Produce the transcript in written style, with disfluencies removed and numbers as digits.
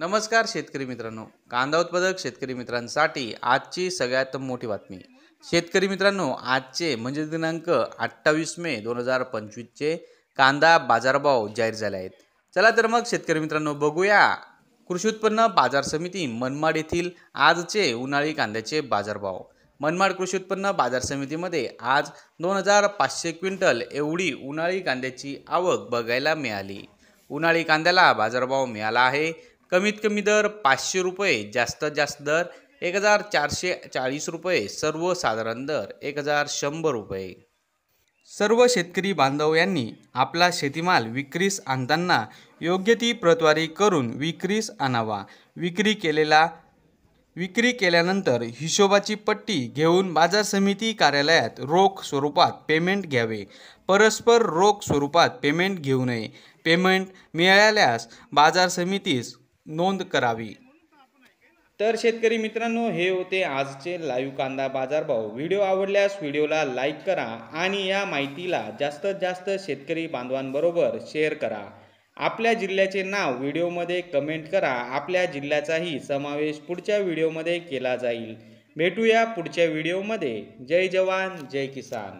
नमस्कार शेतकरी मित्रांनो, कांदा उत्पादक शेतकरी मित्रांसाठी आजची सगळ्यात मोठी बातमी. शेतकरी मित्रांनो, आजचे म्हणजे दिनांक 28 मे 2025चे कांदा बाजारभाव जाहीर झाले आहेत. चला तर मग शेतकरी मित्रांनो बघूया कृषी उत्पन्न बाजार समिती मनमाड येथील आजचे उन्हाळी कांद्याचे बाजारभाव. मनमाड कृषी उत्पन्न बाजार समितीमध्ये आज 2500 क्विंटल एवढी उन्हाळी कांद्याची आवक बघायला मिळाली. उन्हाळी कांद्याला बाजारभाव मिळाला आहे. कमीत कमी दर 500 रुपये, जास्तीत जास्त दर 1440 रुपये, सर्वसाधारण दर 1100 रुपये. सर्व शेतकरी बांधव यांनी आपला शेतीमाल विक्रीस आणताना योग्य ती प्रतवारी करून विक्रीस आणावा. विक्री केल्यानंतर हिशोबाची पट्टी घेऊन बाजार समिती कार्यालयात रोख स्वरूपात पेमेंट घ्यावे. परस्पर रोख स्वरूपात पेमेंट घेऊ नये. पेमेंट मिळाल्यास बाजार समितीस नोंद करावी. तर शेतकरी मित्रांनो, हे होते आजचे लाईव्ह कांदा बाजारभाव. व्हिडिओ आवडल्यास व्हिडिओला लाईक करा आणि या माहितीला जास्तीत जास्त शेतकरी बांधवांबरोबर शेअर करा. आपल्या जिल्ह्याचे नाव व्हिडिओमध्ये कमेंट करा. आपल्या जिल्ह्याचाही समावेश पुढच्या व्हिडिओमध्ये केला जाईल. भेटूया पुढच्या व्हिडिओमध्ये. जय जवान जय किसान.